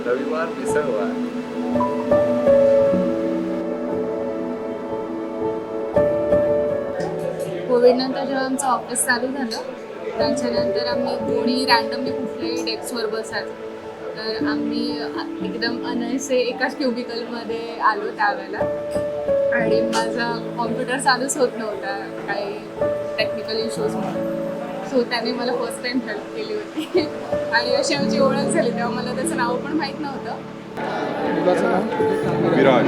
रविवार मिसळवार. कोविडनंतर जेव्हा आमचं ऑफिस चालू झालं त्याच्यानंतर आम्ही कोणी रँडमली कुठल्याही डेस्कवर बसाल तर आम्ही एकदम अनयसे एकाच क्युबिकलमध्ये आलो त्यावेळेला आणि माझा कॉम्प्युटर चालूच होत नव्हता काही टेक्निकल इश्यूजमुळे. सो त्याने मला फर्स्ट टाइम हेल्प केली होती आणि अशी आमची ओळख झाली. तेव्हा मला त्याचं नाव पण माहीत नव्हतं. विराज.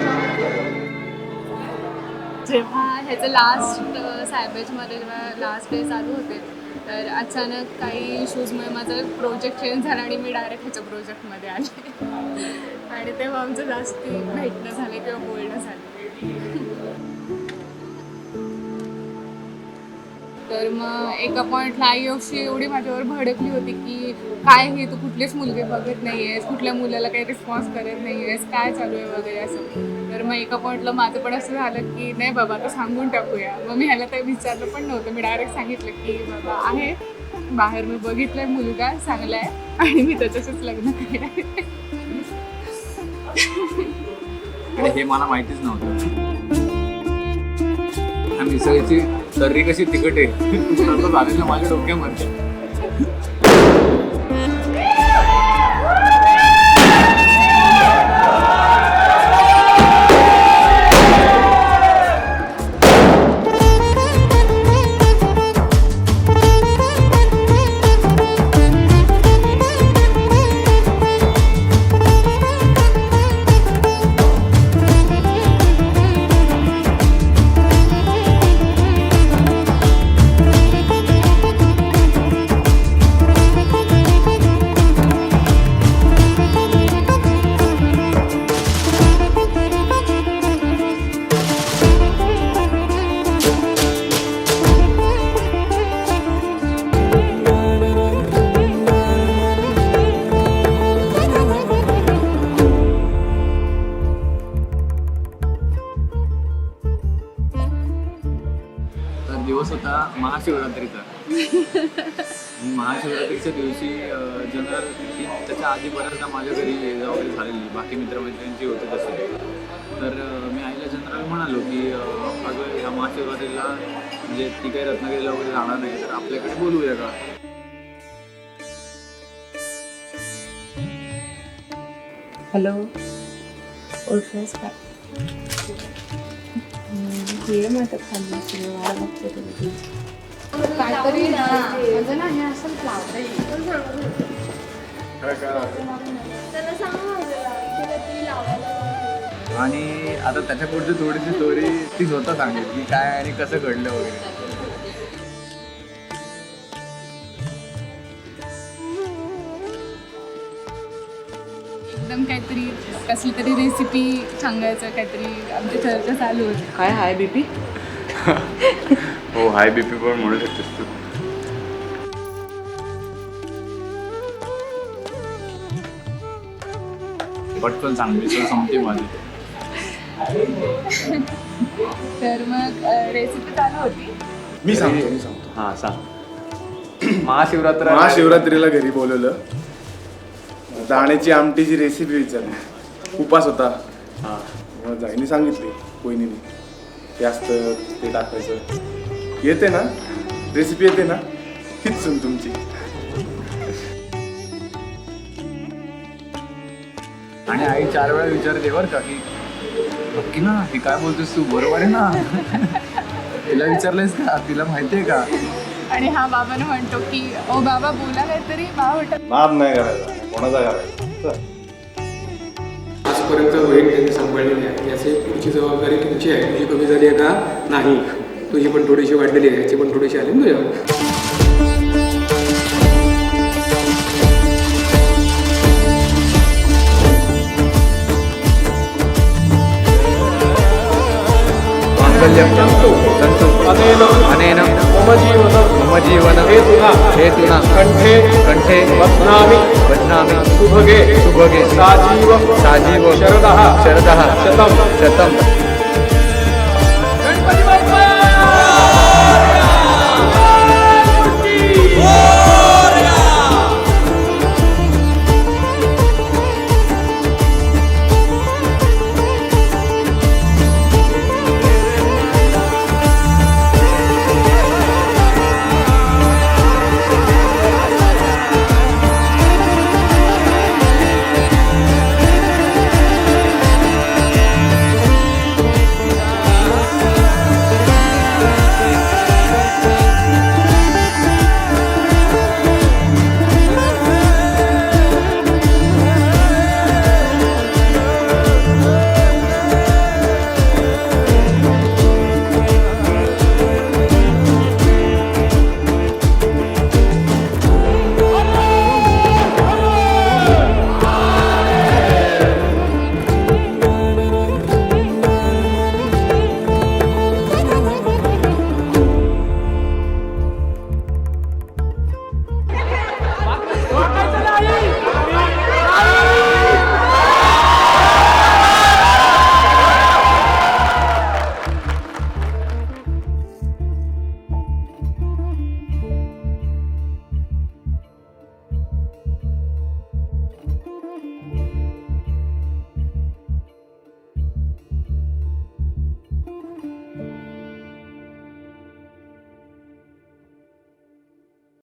जेव्हा ह्याचं लास्ट सायबेजमध्ये जेव्हा लास्ट डे चालू होते तर अचानक काही इश्यूजमुळे माझं प्रोजेक्ट चेंज झाला आणि मी डायरेक्ट ह्याच्या प्रोजेक्टमध्ये आले आणि तेव्हा आमचं जास्ती भेटणं झालं किंवा बोलणं झालं. तर मग एका पॉईंटला आई अशी एवढी माझ्यावर भडकली होती की काय हे तू कुठलेच मुलगे बघत नाही आहेस, कुठल्या मुलाला काही रिस्पॉन्स करत नाही आहेस, काय चालू आहे वगैरे असं. तर मग एका पॉईंटला माझं पण असं झालं की नाही बाबा आता सांगून टाकूया. मग मी ह्याला काही विचारलं पण नव्हतं. मी डायरेक्ट सांगितलं की बाबा आहे बाहेर मी बघितलंय मुलगा चांगला आहे आणि मी त्याच्याशीच लग्न करणार. आणि हे मला माहितीच नव्हतं. मिसळीची तर्री कशी तिखट आहे झालेलं माझ्या डोक्यामध्ये. दिवस होता महाशिवरात्रीचा. महाशिवरात्रीच्या दिवशी जनरल त्याच्या आधी बऱ्याचदा माझ्या घरी वगैरे झालेली बाकी मित्रमैत्रिणींची होते तसे. तर मी आईला जनरल म्हणालो की अगं ह्या महाशिवरात्रीला म्हणजे ती काही रत्नागिरीला वगैरे जाणार नाही तर आपल्याकडे बोलूया का. हॅलो ओळखलंस का? काहीतरी माझं ना हे असं आणि आता त्याच्या पुढची थोडीशी स्टोरी ती स्वतः सांगेल की काय आणि कसं घडलं वगैरे. एकदम काहीतरी कसली तरी रेसिपी सांगायचं काहीतरी आमची चर्चा चालू होती. काय हाय बीपी? हो हाय बीपी पण म्हणू शकतेस तू. पटकन सांग मिसळ संपते माझी. तर मग रेसिपी चालू होती. मी सांगतो हां सांग. महाशिवरात्रीला घरी बोलवलं. दाण्याची आमटीची रेसिपी विचारली. उपास होता. हां मग जाईने सांगितली वहिनीने ते असतं ते टाकायचं. येते ना रेसिपी येते ना हीच सुन तुमची. आणि आई 4 वेळा विचारते बरं का की नक्की ना हे काय बोलतोस तू बरोबर आहे ना. तिला विचारलंयस का तिला माहिती आहे का. आणि हा बाबाने म्हणतो की ओ बाबा बोला काहीतरी. बाबा म्हणतात नाद नाही करायचा कोणाचा करायचा. आजपर्यंत रोहित त्यांनी सांभाळलेली आहे. याची पुढची जबाबदारी तुमची आहे. तुझी कमी झाली आहे का नाही. तुझी पण थोडीशी वाढलेली आहे याची पण थोडीशी आली ना तुझ्या. अनेन मम जीवन हेतुना कंठे बध्नामि शुभगे शुभगे साजीव साजीव शरदः शतम शतम